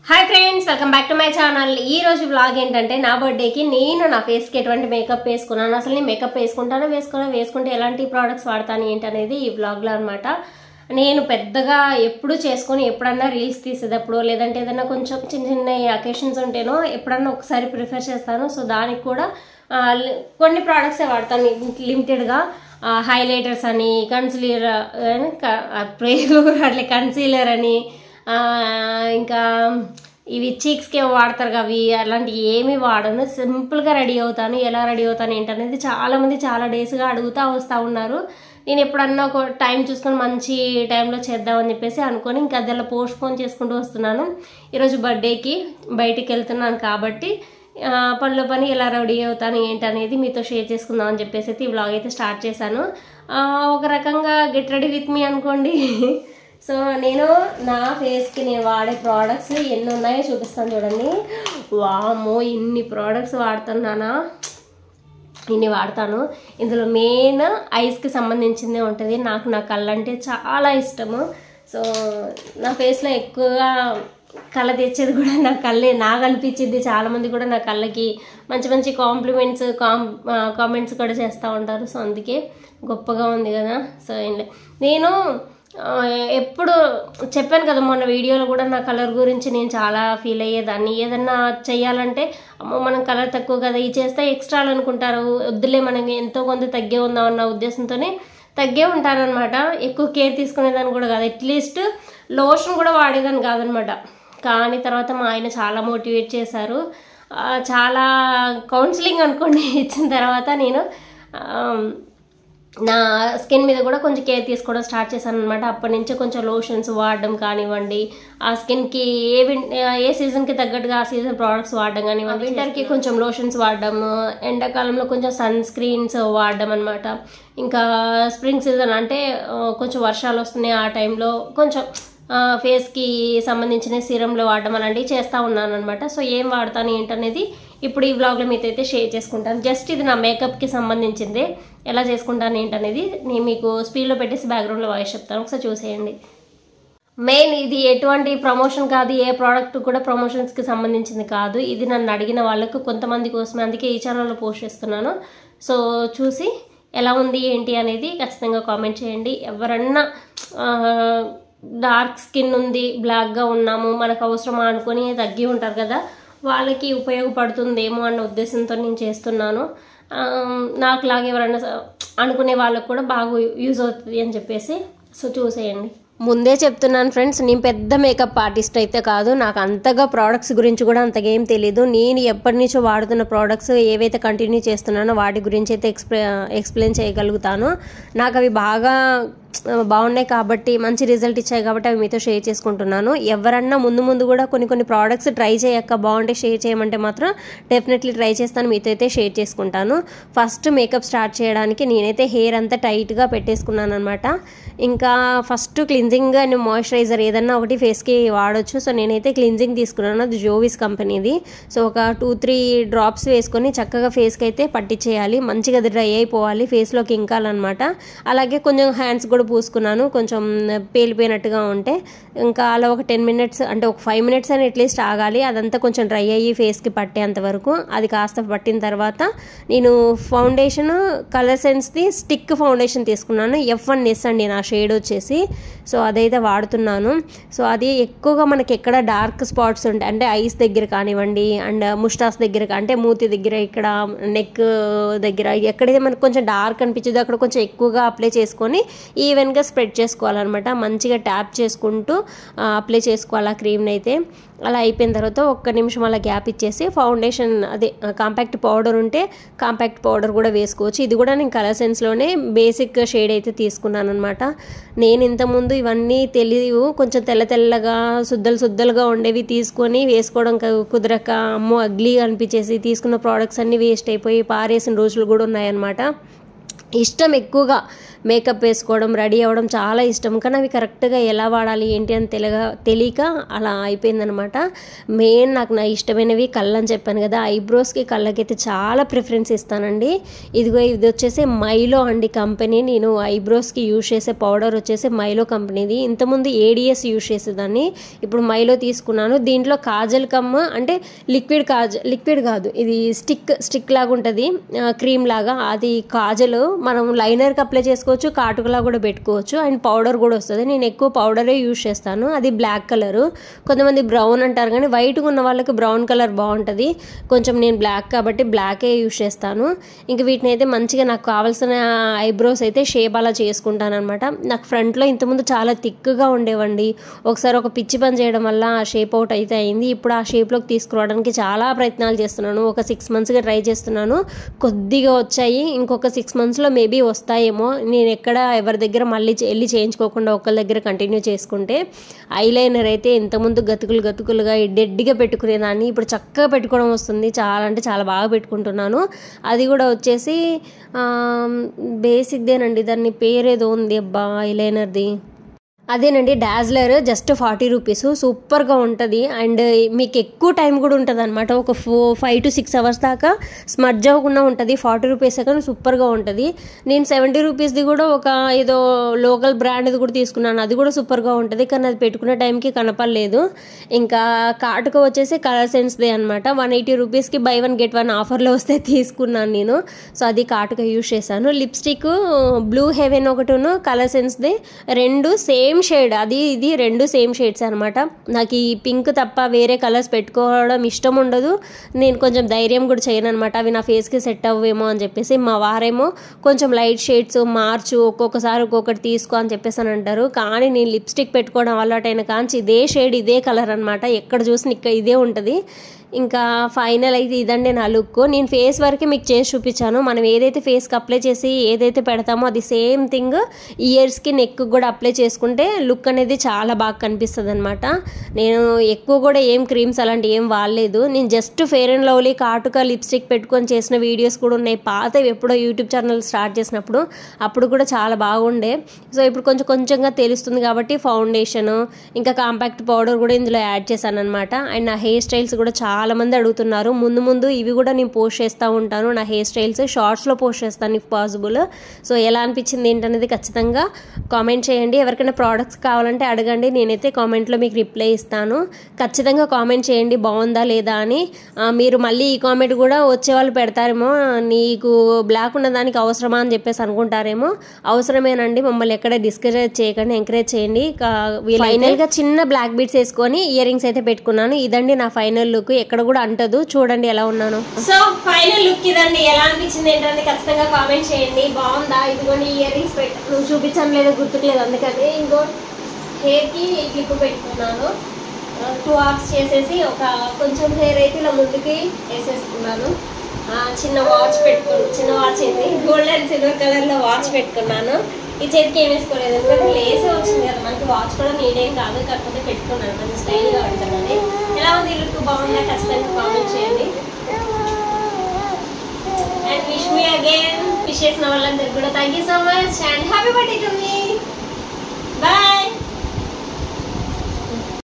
Hi friends, welcome back to my channel. ఈ రోజు vlog ఏంటంటే నా బర్త్డేకి నేను నా ఫేస్కి ఎటువంటి మేకప్ వేసుకున్నాను, అసలు నేను మేకప్ వేసుకుంటే ఎలాంటి ప్రోడక్ట్స్ వాడతాను ఏంటనేది ఈ వ్లాగ్లో అనమాట. నేను పెద్దగా ఎప్పుడు చేసుకొని ఎప్పుడన్నా రీల్స్ తీసేటప్పుడు లేదంటే ఏదైనా కొంచెం చిన్న చిన్న అకేషన్స్ ఉంటేనో ఎప్పుడన్నా ఒకసారి ప్రిఫర్ చేస్తాను. సో దానికి కూడా కొన్ని ప్రోడక్ట్సే వాడతాను లిమిటెడ్గా. హైలైటర్స్ అని, కన్సీలర్ అట్లా కన్సీలర్ అని, ఇంకా ఇవి చీక్స్కి వాడతారు అవి అలాంటివి ఏమి వాడను. సింపుల్గా రెడీ అవుతాను. ఎలా రెడీ అవుతాను ఏంటనేది చాలామంది చాలా డేస్గా అడుగుతూ వస్తూ ఉన్నారు. నేను ఎప్పుడన్నా ఒక టైం చూసుకొని మంచి టైంలో చేద్దామని చెప్పేసి అనుకొని ఇంకా అదెలా పోస్ట్పోన్ చేసుకుంటూ వస్తున్నాను. ఈరోజు బర్త్డేకి బయటికి వెళ్తున్నాను కాబట్టి పనిలో పని ఎలా రెడీ అవుతాను ఏంటనేది మీతో షేర్ చేసుకుందాం అని చెప్పేసి అయితే ఈ వ్లాగ్ అయితే స్టార్ట్ చేశాను. ఒక రకంగా గెట్ రెడీ విత్ మీ అనుకోండి. సో నేను నా ఫేస్కి నేను వాడే ప్రోడక్ట్స్ ఎన్ని ఉన్నాయో చూపిస్తాను చూడండి. వామ్మో, ఇన్ని ప్రోడక్ట్స్ వాడుతున్నానా, ఇన్ని వాడతాను. ఇందులో మెయిన్ ఐస్కి సంబంధించిందే ఉంటుంది. నాకు నా కళ్ళంటే చాలా ఇష్టము. సో నా ఫేస్లో ఎక్కువగా కళ్ళ తెచ్చేది కూడా నా కళ్ళే. నాకు అనిపించింది చాలామంది కూడా నా కళ్ళకి మంచి మంచి కామెంట్స్ కూడా చేస్తూ ఉంటారు. సో అందుకే గొప్పగా ఉంది కదా. సో నేను ఎప్పుడు చెప్పాను కదా మొన్న వీడియోలో కూడా నా కలర్ గురించి నేను చాలా ఫీల్ అయ్యేదాన్ని. ఏదన్నా చెయ్యాలంటే అమ్మో మనం కలర్ తక్కువ కదా, ఇది చేస్తే ఎక్స్ట్రాలు అనుకుంటారు, వద్దులే మనం ఎంతో కొంత తగ్గే ఉందామన్న ఉద్దేశంతోనే తగ్గే ఉంటానన్నమాట. ఎక్కువ కేర్ తీసుకునేదాన్ని కూడా కాదు, అట్లీస్ట్ లోషన్ కూడా వాడేదాన్ని కాదనమాట. కానీ తర్వాత మా ఆయన చాలా మోటివేట్ చేశారు. చాలా కౌన్సిలింగ్ అనుకోండి ఇచ్చిన తర్వాత నేను నా స్కిన్ మీద కూడా కొంచెం కేర్ తీసుకోవడం స్టార్ట్ చేశాను అనమాట. అప్పటి నుంచి కొంచెం లోషన్స్ వాడడం కానివ్వండి, ఆ స్కిన్కి ఏ సీజన్కి తగ్గట్టుగా ఆ సీజన్ ప్రోడక్ట్స్ వాడడం కానివ్వండి, వింటర్కి కొంచెం లోషన్స్ వాడడం, ఎండాకాలంలో కొంచెం సన్ స్క్రీన్స్ వాడడం అనమాట. ఇంకా స్ప్రింగ్ సీజన్ అంటే కొంచెం వర్షాలు వస్తున్నాయి, ఆ టైంలో కొంచెం ఫేస్కి సంబంధించిన సీరంలో వాడడం అలాంటివి చేస్తూ ఉన్నాను అనమాట. సో ఏం వాడతాను ఏంటనేది ఇప్పుడు ఈ వ్లాగ్లో మీతో అయితే షేర్ చేసుకుంటాను. జస్ట్ ఇది నా మేకప్కి సంబంధించిందే. ఎలా చేసుకుంటాను ఏంటనేది నేను మీకు స్పీడ్లో పెట్టేసి బ్యాక్గ్రౌండ్లో వాయిస్ చెప్తాను, ఒకసారి చూసేయండి. మెయిన్ ఇది ఎటువంటి ప్రమోషన్ కాదు, ఏ ప్రోడక్ట్ కూడా ప్రమోషన్స్కి సంబంధించింది కాదు. ఇది నన్ను అడిగిన వాళ్ళకు కొంతమంది కోసమే, అందుకే ఈ ఛానల్లో పోస్ట్ చేస్తున్నాను. సో చూసి ఎలా ఉంది ఏంటి అనేది ఖచ్చితంగా కామెంట్ చేయండి. ఎవరన్నా డార్క్ స్కిన్ ఉంది, బ్లాక్గా ఉన్నాము, మనకు అవసరమా అనుకొని తగ్గి ఉంటారు కదా, వాళ్ళకి ఉపయోగపడుతుందేమో అన్న ఉద్దేశంతో నేను చేస్తున్నాను. నాకులాగా ఎవరైనా అనుకునే వాళ్ళకు కూడా బాగా యూజ్ అవుతుంది అని చెప్పేసి. సో చూసేయండి. ముందే చెప్తున్నాను ఫ్రెండ్స్, నేను పెద్ద మేకప్ ఆర్టిస్ట్ అయితే కాదు. నాకు అంతగా ప్రోడక్ట్స్ గురించి కూడా అంతగా ఏం తెలీదు. నేను ఎప్పటి నుంచో వాడుతున్న ప్రోడక్ట్స్ ఏవైతే కంటిన్యూ చేస్తున్నానో వాటి గురించి అయితే ఎక్స్ప్లెయిన్ చేయగలుగుతాను. నాకు అవి బాగా బాగున్నాయి కాబట్టి, మంచి రిజల్ట్ ఇచ్చాయి కాబట్టి అవి మీతో షేర్ చేసుకుంటున్నాను. ఎవరన్నా ముందు కూడా కొన్ని ప్రోడక్ట్స్ ట్రై చేయక్క బాగుంటే షేర్ చేయమంటే మాత్రం డెఫినెట్లీ ట్రై చేస్తాను, మీతో అయితే షేర్ చేసుకుంటాను. ఫస్ట్ మేకప్ స్టార్ట్ చేయడానికి నేనైతే హెయిర్ అంతా టైట్గా పెట్టేసుకున్నాను అనమాట. ఇంకా ఫస్ట్ క్లిన్జింగ్ అండ్ మాయిశ్చరైజర్ ఏదన్నా ఒకటి ఫేస్కి వాడచ్చు. సో నేనైతే క్లిన్జింగ్ తీసుకున్నాను, అది జోవిస్ కంపెనీది. సో ఒక 2-3 డ్రాప్స్ వేసుకొని చక్కగా ఫేస్కి అయితే పట్టించేయాలి. మంచిగా అది డ్రై అయిపోవాలి, ఫేస్లోకి ఇంకాలన్నమాట. అలాగే కొంచెం హ్యాండ్స్ కూడా పూసుకున్నాను, కొంచెం పేలిపోయినట్టుగా ఉంటే. ఇంకా అలా ఒక 10 మినిట్స్ అంటే ఒక 5 మినిట్స్ అని అట్లీస్ట్ ఆగాలి, అదంతా కొంచెం డ్రై అయ్యి ఫేస్కి పట్టేంత వరకు. అది కాస్త పట్టిన తర్వాత నేను ఫౌండేషన్ కలర్ సెన్స్ది స్టిక్ ఫౌండేషన్ తీసుకున్నాను. F1S అండి నా షేడ్ వచ్చేసి. సో అదైతే వాడుతున్నాను. సో అది ఎక్కువగా మనకి ఎక్కడ డార్క్ స్పాట్స్ ఉంటాయి అంటే ఐస్ దగ్గర కానివ్వండి, అండ్ ముస్టాస్ దగ్గర అంటే మూతి దగ్గర, ఇక్కడ నెక్ దగ్గర ఎక్కడైతే మనకు కొంచెం డార్క్ అనిపించిందో అక్కడ కొంచెం ఎక్కువగా అప్లై చేసుకొని ఈవెన్గా స్ప్రెడ్ చేసుకోవాలన్నమాట. మంచిగా ట్యాప్ చేసుకుంటూ అప్లై చేసుకోవాలి ఆ క్రీమ్ని అయితే. అలా అయిపోయిన తర్వాత 1 నిమిషం అలా గ్యాప్ ఇచ్చేసి ఫౌండేషన్ అదే కాంపాక్ట్ పౌడర్ ఉంటే కాంపాక్ట్ పౌడర్ కూడా వేసుకోవచ్చు. ఇది కూడా నేను కలర్ సెన్స్లోనే బేసిక్ షేడ్ అయితే తీసుకున్నాను అనమాట. నేను ఇంతకుముందు ఇవన్నీ తెలియవు, కొంచెం తెల్లగా సుద్దలుగా ఉండేవి తీసుకొని వేసుకోవడం కుదరక అమ్మో అగ్లీగా అనిపించేసి తీసుకున్న ప్రోడక్ట్స్ అన్నీ వేస్ట్ అయిపోయి పారేసిన రోజులు కూడా ఉన్నాయన్నమాట. ఇష్టం ఎక్కువగా మేకప్ వేసుకోవడం, రెడీ అవ్వడం చాలా ఇష్టం. కానీ అవి కరెక్ట్గా ఎలా వాడాలి ఏంటి అని తెలియక అలా అయిపోయిందనమాట. మెయిన్ నాకు నా ఇష్టమైనవి కళ్ళు అని చెప్పాను కదా, ఐబ్రోస్కి కళ్ళకైతే చాలా ప్రిఫరెన్స్ ఇస్తానండి. ఇది వచ్చేసి మైలో అండి కంపెనీ. నేను ఐబ్రోస్కి యూజ్ చేసే పౌడర్ వచ్చేసి మైలో కంపెనీది. ఇంతకుముందు ఏడిఎస్ యూజ్ చేసేదాన్ని, ఇప్పుడు మైలో తీసుకున్నాను. దీంట్లో కాజల్ కమ్మ అంటే లిక్విడ్ కాదు, ఇది స్టిక్ లాగా ఉంటుంది, క్రీమ్ లాగా. అది కాజల్ మనం లైనర్కి అప్లై చేసుకోవచ్చు, కాటుకలా కూడా పెట్టుకోవచ్చు, అండ్ పౌడర్ కూడా వస్తుంది. నేను ఎక్కువ పౌడరే యూజ్ చేస్తాను. అది బ్లాక్ కలరు, కొంతమంది బ్రౌన్ అంటారు కానీ వైట్గా ఉన్న వాళ్ళకి బ్రౌన్ కలర్ బాగుంటుంది. కొంచెం నేను బ్లాక్ కాబట్టి బ్లాకే యూజ్ చేస్తాను. ఇంక వీటిని అయితే మంచిగా నాకు కావాల్సిన ఐబ్రోస్ అయితే షేప్ అలా చేసుకుంటాను అనమాట. నాకు ఫ్రంట్లో ఇంతకుముందు చాలా థిక్గా ఉండేవండి. ఒకసారి ఒక పిచ్చి పని చేయడం వల్ల ఆ షేప్ అవుట్ అయితే అయింది. ఇప్పుడు ఆ షేప్లోకి తీసుకురావడానికి చాలా ప్రయత్నాలు చేస్తున్నాను. ఒక 6 monthsగా ట్రై చేస్తున్నాను. కొద్దిగా వచ్చాయి, ఇంకొక 6 monthsలో మేబీ వస్తాయేమో. నేను ఎక్కడ ఎవరి దగ్గర మళ్ళీ వెళ్ళి చేయించుకోకుండా ఒకళ్ళ దగ్గర కంటిన్యూ చేసుకుంటే. ఐలైనర్ అయితే ఇంతకుముందు గతుకులుగా డెడ్గా పెట్టుకునేదాన్ని, ఇప్పుడు చక్కగా పెట్టుకోవడం వస్తుంది. చాలా అంటే చాలా బాగా పెట్టుకుంటున్నాను. అది కూడా వచ్చేసి బేసిక్దేనండి, దాన్ని పేరేదో ఉంది అబ్బా ఐలైనర్ది, అదేనండి డాజ్లర్. జస్ట్ 40 rupees, సూపర్గా ఉంటుంది. అండ్ మీకు ఎక్కువ టైం కూడా ఉంటుంది అనమాట. ఒక 5 to 6 hours దాకా స్మడ్జ్ అవ్వకుండా ఉంటుంది. 40 rupees కానీ సూపర్గా ఉంటుంది. నేను 70 rupeesది కూడా ఒక ఏదో లోకల్ బ్రాండ్ది కూడా తీసుకున్నాను, అది కూడా సూపర్గా ఉంటుంది. కానీ అది పెట్టుకునే టైంకి కనపడలేదు. ఇంకా కాటుక వచ్చేసి కలర్ సెన్స్దే అనమాట. 180 rupeesకి buy 1 get 1 ఆఫర్లో వస్తే తీసుకున్నాను నేను. సో అది కాటుక యూజ్ చేశాను. లిప్స్టిక్ బ్లూ హెవెన్ ఒకటిను కలర్ సెన్స్దే, రెండు సేమ్ షేడ్, అది ఇది రెండు సేమ్ షేడ్స్ అనమాట. నాకు ఈ పింక్ తప్ప వేరే కలర్స్ పెట్టుకోవడం ఇష్టం ఉండదు. నేను కొంచెం ధైర్యం కూడా చేయను అనమాట, అవి నా ఫేస్కి సెట్ అవ్వేమో అని చెప్పేసి. మా వారేమో కొంచెం లైట్ షేడ్స్ మార్చు, ఒక్కొక్కసారి ఒక్కొక్కటి తీసుకో అని చెప్పేసి అని అంటారు. కానీ నేను లిప్స్టిక్ పెట్టుకోవడం అలవాటైన కాంచి ఇదే షేడ్ ఇదే కలర్ అనమాట. ఎక్కడ చూసినా ఇక్కడ ఇదే ఉంటుంది. ఇంకా ఫైనల్ అయితే ఇదండి నా లుక్. నేను ఫేస్ వరకే మీకు చేసి చూపించాను. మనం ఏదైతే ఫేస్కి అప్లై చేసి ఏదైతే పెడతామో అది సేమ్ థింగ్ ఇయర్స్కి నెక్ కూడా అప్లై చేసుకుంటే లుక్ అనేది చాలా బాగా కనిపిస్తుంది అనమాట. నేను ఎక్కువ కూడా ఏం క్రీమ్స్ అలాంటి ఏం వాడలేదు. నేను జస్ట్ ఫెయిర్ అండ్ లవ్లీ కాటుక లిప్స్టిక్ పెట్టుకొని చేసిన వీడియోస్ కూడా ఉన్నాయి, పాతవి ఎప్పుడో యూట్యూబ్ ఛానల్ స్టార్ట్ చేసినప్పుడు. అప్పుడు కూడా చాలా బాగుండే. సో ఇప్పుడు కొంచెంగా తెలుస్తుంది కాబట్టి ఫౌండేషన్ ఇంకా కాంపాక్ట్ పౌడర్ కూడా ఇందులో యాడ్ చేశాను అనమాట. అండ్ నా హెయిర్ స్టైల్స్ కూడా చాలా మంది అడుగుతున్నారు. ముందు ఇవి కూడా నేను పోస్ట్ చేస్తూ ఉంటాను. నా హెయిర్ స్టైల్స్ షార్ట్స్లో పోస్ట్ చేస్తాను ఇఫ్ పాసిబుల్. సో ఎలా అనిపించింది ఏంటనేది ఖచ్చితంగా కామెంట్ చేయండి. ఎవరికైనా ప్రోడక్ట్స్ కావాలంటే అడగండి, నేనైతే కామెంట్లో మీకు రిప్లై ఇస్తాను. ఖచ్చితంగా కామెంట్ చేయండి బాగుందా లేదా అని. మీరు మళ్ళీ ఈ కామెంట్ కూడా వచ్చే వాళ్ళు పెడతారేమో, నీకు బ్లాక్ ఉన్న దానికి అవసరమా అని చెప్పేసి అనుకుంటారేమో. అవసరమేనండి, మమ్మల్ని ఎక్కడ డిస్కరేజ్ చేయకండి, ఎంకరేజ్ చేయండి. ఫైనల్గా చిన్న బ్లాక్ బీడ్స్ వేసుకొని ఇయర్ రింగ్స్ అయితే పెట్టుకున్నాను. ఇదండి నా ఫైనల్ లుక్. ఎక్కడ కూడా అంటదు, చూడండి ఎలా ఉన్నాను. సో ఫైనల్ లుక్ ఇదండి. ఎలా అనిపించింది ఏంటంటే ఖచ్చితంగా కామెంట్ చేయండి. బాగుందా? ఇదిగోండి ఇయర్ రింగ్స్ నువ్వు చూపించడం లేదు, గుర్తుకులేదు, అందుకని ఇంకో హెయిర్కి క్లిప్ పెట్టుకున్నాను. 2 hours చేసేసి ఒక కొంచెం హెయిర్ అయితే ఇలా ముందుకి వేసేసుకున్నాను. చిన్న వాచ్ ఏంది గోల్డ్ అండ్ సిల్వర్ కలర్లో వాచ్ పెట్టుకున్నాను. ఈ చేతికి ఏం వేసుకోలేదు, ఎందుకంటే లేసే వచ్చింది కదా మనకి. వాచ్ కూడా నీడేం కాదు, కాకపోతే పెట్టుకున్నాను కొంచెం స్టైల్గా ఉంటుందని. ఎలా ఉంది లుక్? బాగుందా? ఖచ్చితంగా కామెంట్ చేయండి. And wish me again. Wish చేసిన వాళ్ళందరికీ కూడా thank you so much and happy birthday to me. Bye.